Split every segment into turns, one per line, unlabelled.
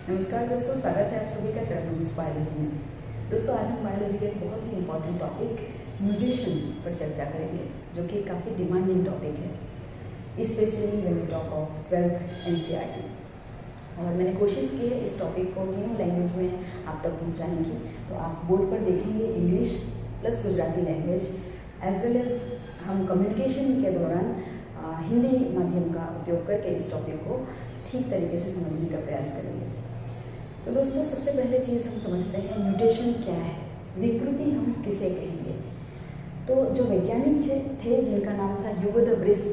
नमस्कार दोस्तों, स्वागत है आप सभी का तरनूम्स बायोलॉजी में। दोस्तों, आज हम बायोलॉजी के एक बहुत ही इम्पॉर्टेंट टॉपिक म्यूटेशन पर चर्चा करेंगे, जो कि काफ़ी डिमांडिंग टॉपिक है, specially when we talk of 12th NCERT. और मैंने कोशिश की है इस टॉपिक को तीनों लैंग्वेज में आप तक पहुँचाने की। तो आप बोर्ड पर देखेंगे English plus Gujarati language, as well as हम कम्युनिकेशन के दौरान हिंदी माध्यम का उपयोग करके इस टॉपिक को ठीक तरीके से समझने का प्रयास करेंगे। तो दोस्तों, सबसे पहले चीज़ हम समझते हैं म्यूटेशन क्या है, विकृति हम किसे कहेंगे। तो जो वैज्ञानिक थे जिनका नाम था ह्यूगो द ब्रिस,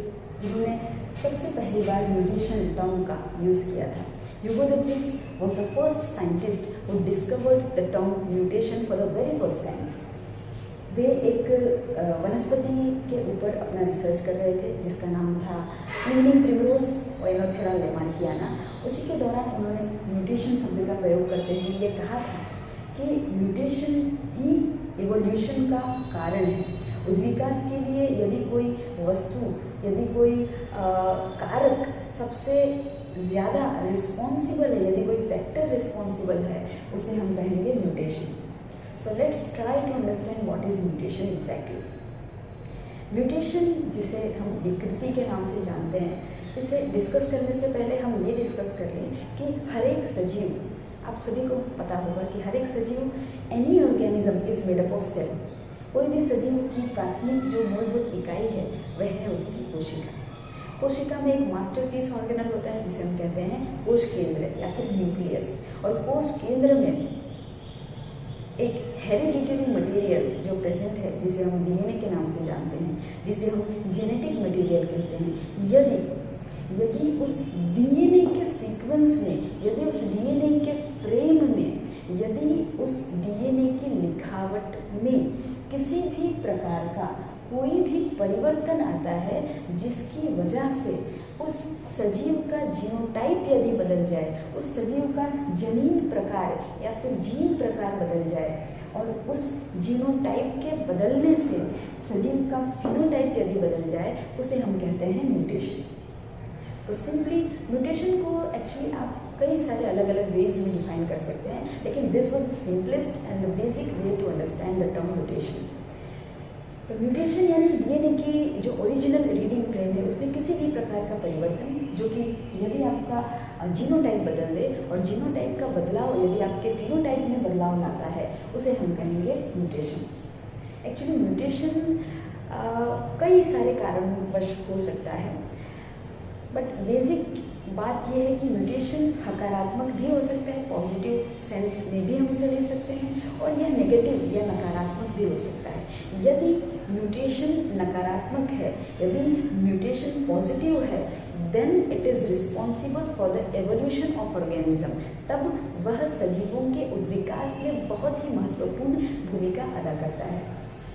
जिन्होंने सबसे पहली बार म्यूटेशन टर्म का यूज़ किया था। Hugo de Vries was the first scientist who discovered the term mutation for the very first time. वे एक वनस्पति के ऊपर अपना रिसर्च कर रहे थे जिसका नाम था इवनिंग प्रिमरोज ओएनोथेरा लेमार्कियाना। उसी के दौरान उन्होंने म्यूटेशन शब्द का प्रयोग करते हुए ये कहा था कि म्यूटेशन ही इवोल्यूशन का कारण है। उद्विकास के लिए यदि कोई वस्तु, यदि कोई कारक सबसे ज़्यादा रिस्पॉन्सिबल है, यदि कोई फैक्टर रिस्पॉन्सिबल है, उसे हम कहेंगे mutation. So let's try to understand what is mutation exactly. Mutation, जिसे हम विकृति के नाम से जानते हैं, इसे डिस्कस करने से पहले हम ये डिस्कस कर लें कि हर एक सजीव, आप सभी को पता होगा कि हर एक सजीव, any organism is made up of cell. कोई भी सजीव की प्राथमिक जो मूलभूत इकाई है वह है उसकी कोशिका। कोशिका में एक मास्टरपीस ऑर्गेनल होता है जिसे हम कहते हैं कोश केंद्र या फिर न्यूक्लियस। और कोश केंद्र में एक हेरिडिटरी मटेरियल जो प्रेजेंट है, जिसे हम डीएनए के नाम से जानते हैं, जिसे हम जेनेटिक मटेरियल कहते हैं। यदि उस डीएनए के सीक्वेंस में, यदि उस डीएनए के फ्रेम में, यदि उस डीएनए की लिखावट में किसी भी प्रकार का कोई भी परिवर्तन आता है जिसकी वजह से उस सजीव का जीनोटाइप यदि बदल जाए, उस सजीव का जनीन प्रकार या फिर जीन प्रकार बदल जाए, और उस जीनोटाइप के बदलने से सजीव का फिनोटाइप यदि बदल जाए, उसे हम कहते हैं म्यूटेशन। तो सिंपली म्यूटेशन को एक्चुअली आप कई सारे अलग अलग वेज में डिफाइन कर सकते हैं, लेकिन this was the simplest and the basic way to understand the term mutation. तो म्यूटेशन यानी डीएनए की जो ओरिजिनल रीडिंग फ्रेम है उसमें किसी भी प्रकार का परिवर्तन, जो कि यदि आपका जीनोटाइप बदल दे और जीनोटाइप का बदलाव यदि आपके फिनोटाइप में बदलाव लाता है, उसे हम कहेंगे म्यूटेशन। एक्चुअली म्यूटेशन कई सारे कारणवश हो सकता है, बट बेसिक बात यह है कि म्यूटेशन सकारात्मक भी हो सकता है, पॉजिटिव सेंस में भी हम इसे ले सकते हैं, और यह नेगेटिव या नकारात्मक भी हो सकता है। यदि म्यूटेशन नकारात्मक है, यदि म्यूटेशन पॉजिटिव है, then it is responsible for the evolution of organism. तब वह सजीवों के उद्विकास में बहुत ही महत्वपूर्ण भूमिका अदा करता है।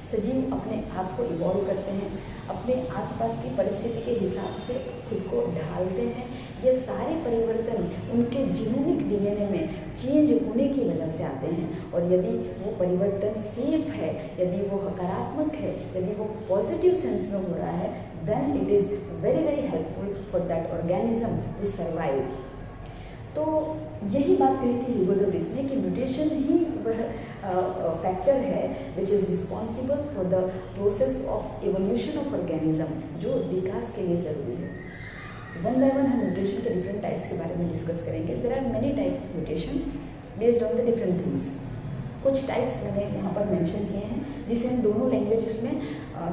सजीव अपने आप को इवॉल्व करते हैं, अपने आसपास की परिस्थिति के हिसाब से खुद को ढालते हैं। ये सारे परिवर्तन उनके जीनोमिक डीएनए में चेंज होने की वजह से आते हैं, और यदि वो परिवर्तन सेफ है, यदि वो सकारात्मक है, यदि वो पॉजिटिव सेंस में हो रहा है, then it is very very helpful for that organism to survive. तो यही बात कही थी ह्यूगो द ब्रिस ने कि म्यूटेशन ही वह फैक्टर है which is responsible for the process of evolution of organism, जो विकास के लिए ज़रूरी है। वन बाय वन हम म्यूटेशन के डिफरेंट टाइप्स के बारे में डिस्कस करेंगे। There are many types of mutation based on the different things. कुछ टाइप्स मैंने यहाँ पर मेंशन किए हैं जिसे हम दोनों लैंग्वेजेस में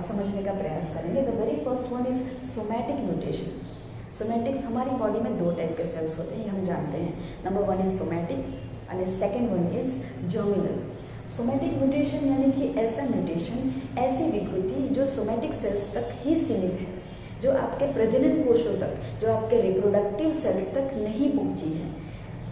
समझने का प्रयास करेंगे। The very first one is somatic mutation. Somatics, हमारी बॉडी में दो टाइप के सेल्स होते हैं, ये हम जानते हैं। Number one is somatic and second one is germinal. Somatic mutation यानी कि ऐसा म्यूटेशन, ऐसी विकृति जो सोमैटिक सेल्स तक ही सीमित है, जो आपके प्रजनन कोशों तक, जो आपके रिप्रोडक्टिव सेल्स तक नहीं पहुंची है।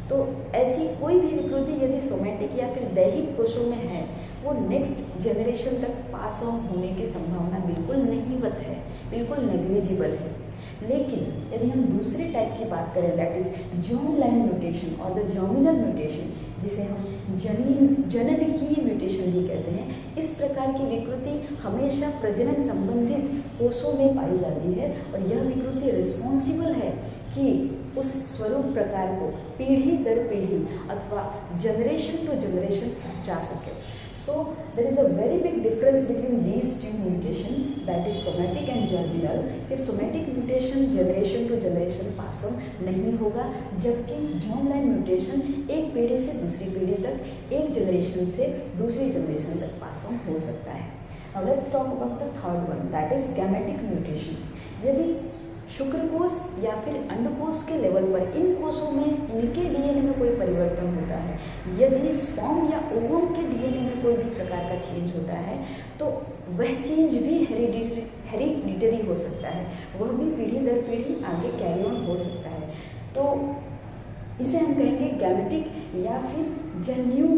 तो ऐसी कोई भी विकृति यदि सोमैटिक या फिर दैहिक कोशों में है, वो नेक्स्ट जनरेशन तक पास ऑन होने की संभावना बिल्कुल नहींवत है, बिल्कुल नेग्लिजिबल है। लेकिन यदि हम दूसरे टाइप की बात करें, that is germ line mutation और द जर्मिनल म्यूटेशन, जिसे हम जननकीय म्यूटेशन भी कहते हैं, इस प्रकार की विकृति हमेशा प्रजनन संबंधित कोषों में पाई जाती है, और यह विकृति रिस्पॉन्सिबल है कि उस स्वरूप प्रकार को पीढ़ी दर पीढ़ी अथवा जनरेशन टू जनरेशन जा सके। So there is a very big difference between these two mutation, that is somatic and germinal। कि somatic mutation generation to generation pass on नहीं होगा, जबकि germline mutation एक पीढ़ी से दूसरी पीढ़ी तक, एक जनरेशन से दूसरी जनरेशन तक पास ऑन हो सकता है। Now let's talk about the third one, that is gametic mutation। यदि शुक्रकोश या फिर अंडकोश के लेवल पर इन कोशों में इनके डीएनए में कोई परिवर्तन होता है, यदि स्पर्म या ओवम के डीएनए में कोई भी प्रकार का चेंज होता है, तो वह चेंज भी हेरिडिटरी हो सकता है, वह भी पीढ़ी दर पीढ़ी आगे कैरी ऑन हो सकता है। तो इसे हम कहेंगे गैमेटिक या फिर जन्यु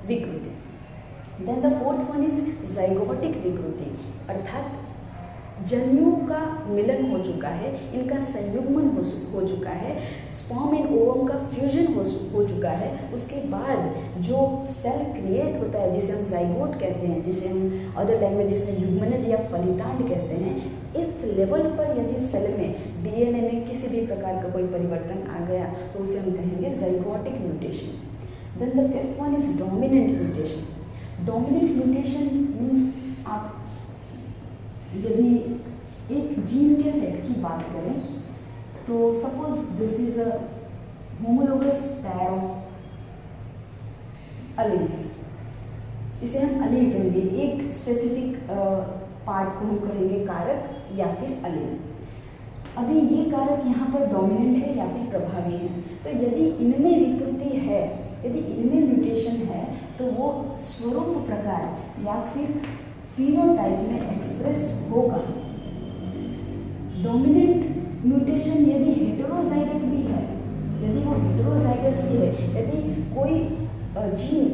विकृति। Then the fourth one is zygotic विकृति, अर्थात जन्युओं का मिलन हो चुका है, इनका संयुग्मन हो चुका है, स्पर्म एंड ओवम का फ्यूजन हो चुका है, उसके बाद जो सेल क्रिएट होता है जिसे हम जाइगोट कहते हैं, जिसे हम अदर लैंग्वेजेस में यूग्मनज या फलितांड कहते हैं, इस लेवल पर यदि सेल में डीएनए में किसी भी प्रकार का कोई परिवर्तन आ गया तो उसे हम कहेंगे zygotic mutation. Then the fifth one is dominant mutation. Dominant mutation means आप यदि एक जीन के सेट की बात करें तो suppose this is a homologous pair of alleles, इसे हम अलील कहेंगे, एक स्पेसिफिक पार्ट को हम कहेंगे कारक या फिर अलील। अभी ये कारक यहाँ पर डोमिनेंट है या फिर प्रभावी है, तो यदि इनमें विकृति है, यदि इनमें म्यूटेशन है, तो वो स्वरूप प्रकार या फिर फिनोटाइप में एक्सप्रेस होगा। डोमिनेंट म्यूटेशन यदि हेटेरोजाइगस भी है, यदि वो हेटेरोजाइगस भी है, यदि कोई जीन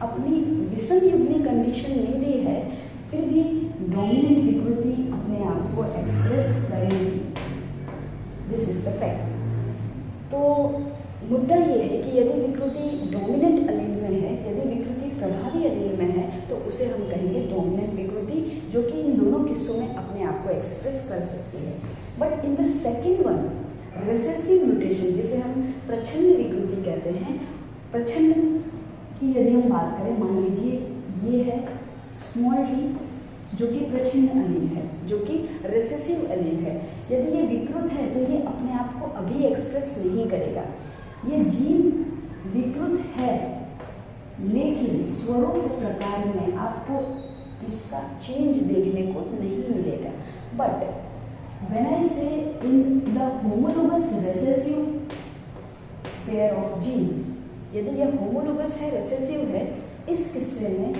अपनी विषम युग्मी कंडीशन में भी है, फिर भी डोमिनेंट विकृति अपने आप को एक्सप्रेस करेगी। This is the fact. तो मुद्दा ये है कि यदि विकृति डोमिनेंट अलील में है, यदि विकृति प्रभावी अलील में है, तो उसे हम कहेंगे डोमिनेंट विकृति, जो कि इन दोनों किस्सों में अपने आप को एक्सप्रेस कर सकती है। But in the second one recessive mutation, जिसे हम प्रच्छन्न विकृति कहते हैं, प्रच्छन्न की यदि हम बात करें, मान लीजिए ये है स्मॉल डी जो कि प्रच्छन्न अलील है, जो कि रिसेसिव अलील है। यदि ये विकृत है तो ये अपने आप को अभी एक्सप्रेस नहीं करेगा। ये जीन विकृत है लेकिन स्वरूप प्रकार में आपको इसका चेंज देखने को नहीं मिलेगा। बट व्हेन आई से in the homologous recessive pair of gene, यदि यह होमोलोगस है, रिसेसिव है, इस किस्से में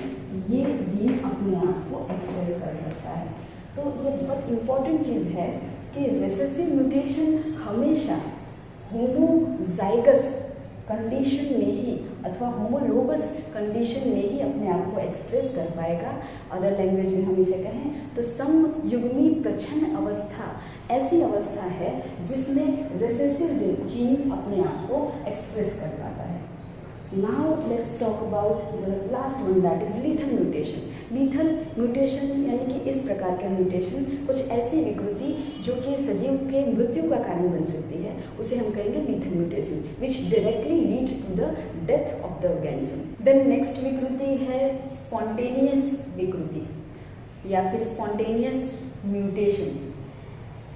ये जीन अपने आप को एक्सप्रेस कर सकता है। तो ये बहुत इंपॉर्टेंट चीज़ है कि रिसेसिव म्यूटेशन हमेशा होमोजाइगस कंडीशन में ही अथवा होमोलोगस कंडीशन में ही अपने आप को एक्सप्रेस कर पाएगा। अदर लैंग्वेज में हम इसे कहें तो समयुग्मी प्रच्छन्न अवस्था ऐसी अवस्था है जिसमें रिसेसिव जीन अपने आप को एक्सप्रेस कर पाता है। Now let's talk about the last one, that is lethal mutation। lethal mutation यानी कि इस प्रकार का म्यूटेशन, कुछ ऐसी विकृति जो कि सजीव के मृत्यु का कारण बन सकती है, उसे हम कहेंगे lethal mutation, which directly leads to the death of the organism। Then next विकृति है spontaneous विकृति या फिर spontaneous mutation।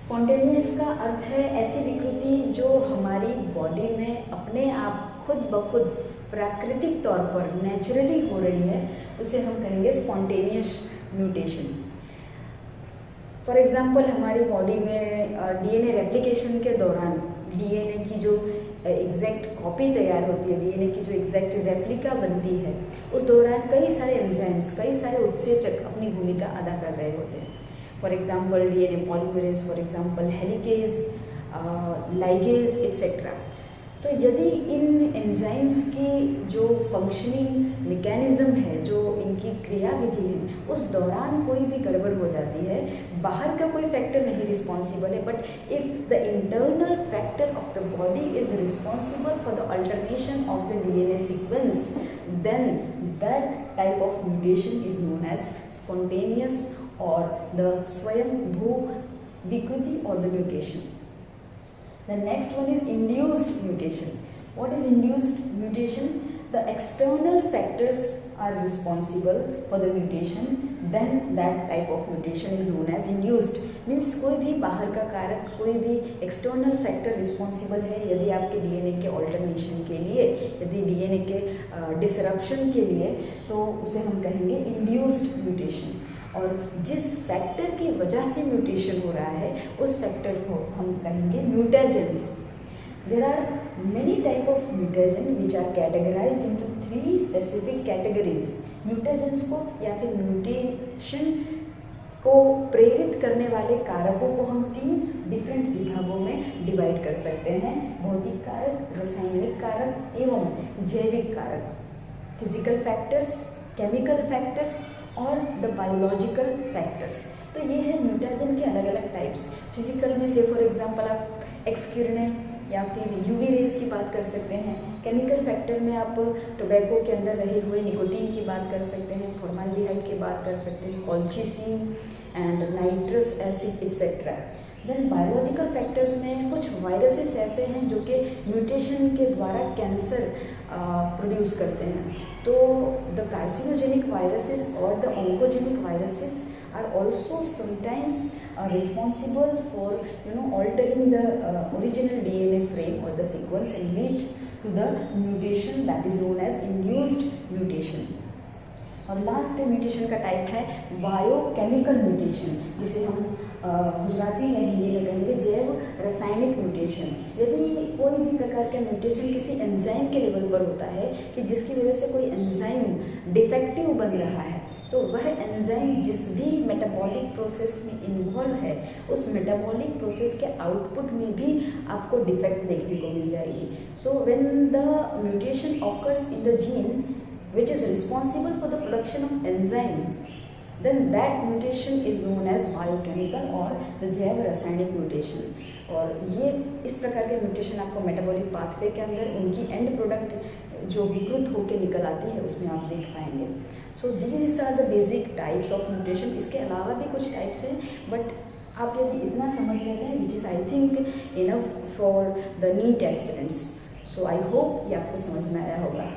स्पॉन्टेनियस का अर्थ है ऐसी विकृति जो हमारी बॉडी में अपने आप खुद ब खुद प्राकृतिक तौर पर नेचुरली हो रही है, उसे हम कहेंगे स्पॉन्टेनियस म्यूटेशन। फॉर एग्जांपल हमारी बॉडी में डीएनए रेप्लिकेशन के दौरान डीएनए की जो एग्जैक्ट कॉपी तैयार होती है, डीएनए की जो एग्जैक्ट रेप्लिका बनती है, उस दौरान कई सारे एंजाइम्स, कई सारे उत्सेचक अपनी भूमिका अदा कर रहे होते हैं। For example DNA polymerase, for example helicase, ligase etcetera. तो यदि इन एंजाइम्स की जो फंक्शनिंग मैकेनिज्म है, जो इनकी क्रियाविधि है, उस दौरान कोई भी गड़बड़ हो जाती है, बाहर का कोई फैक्टर नहीं रिस्पॉन्सिबल है, but if the internal factor of the body is responsible for the alternation of the DNA sequence, then that type of mutation is known as spontaneous और the स्वयंभू विकृति और the mutation। The next one is induced mutation. What is induced mutation? The external factors are responsible for the mutation, then that type of mutation is known as induced. Means कोई भी बाहर का कारक, कोई भी एक्सटर्नल फैक्टर रिस्पॉन्सिबल है यदि आपके डीएनए के ऑल्टरनेशन के लिए, यदि डीएनए के डिसरप्शन के लिए, तो उसे हम कहेंगे इंड्यूस्ड म्यूटेशन। और जिस फैक्टर की वजह से म्यूटेशन हो रहा है उस फैक्टर को हम कहेंगे mutagens. There are many type of mutagen which are categorized into 3 specific categories. Mutagens को या फिर म्यूटेशन को प्रेरित करने वाले कारकों को हम 3 डिफरेंट विभागों में डिवाइड कर सकते हैं: भौतिक कारक, रासायनिक कारक एवं जैविक कारक। फिजिकल फैक्टर्स, केमिकल फैक्टर्स और द बायोलॉजिकल फैक्टर्स। तो ये है म्यूटेजन के अलग अलग टाइप्स। फिजिकल में से फॉर एग्जांपल आप एक्स किरणें या फिर यूवी रेज की बात कर सकते हैं। केमिकल फैक्टर में आप टोबैको के अंदर रहे हुए निकोटीन की बात कर सकते हैं, फॉर्माल्डिहाइड की बात कर सकते हैं, colchicine and nitrous acid etcetera. Then biological factors में कुछ वायरसेस ऐसे हैं जो कि म्यूटेशन के द्वारा कैंसर प्रोड्यूस करते हैं। तो द कार्सिनोजेनिक वायरसेस और the oncogenic viruses are also sometimes responsible for altering the original DNA frame or the sequence and lead to the mutation that is known as induced mutation. और last mutation का type है biochemical mutation, जिसे हम गुजराती या हिंदी में कहेंगे जैव रासायनिक म्यूटेशन। यदि कोई भी प्रकार का म्यूटेशन किसी एंजाइम के लेवल पर होता है कि जिसकी वजह से कोई एंजाइम डिफेक्टिव बन रहा है, तो वह एंजाइम जिस भी मेटाबॉलिक प्रोसेस में इन्वॉल्व है उस मेटाबॉलिक प्रोसेस के आउटपुट में भी आपको डिफेक्ट देखने को मिल जाएगी। So when the mutation occurs in the gene which is responsible for the production of enzyme, then that mutation is known as biochemical और the जैव रासायनिक म्यूटेशन। और ये इस प्रकार के म्यूटेशन आपको मेटाबॉलिक पाथवे के अंदर उनकी एंड प्रोडक्ट जो विकृत होकर निकल आती है उसमें आप देख पाएंगे। So these are the basic types of mutation. इसके अलावा भी कुछ टाइप्स हैं, बट आप यदि इतना समझ लेते हैं which is I think enough for the NEET aspirants. So I hope ये आपको समझ में आया होगा।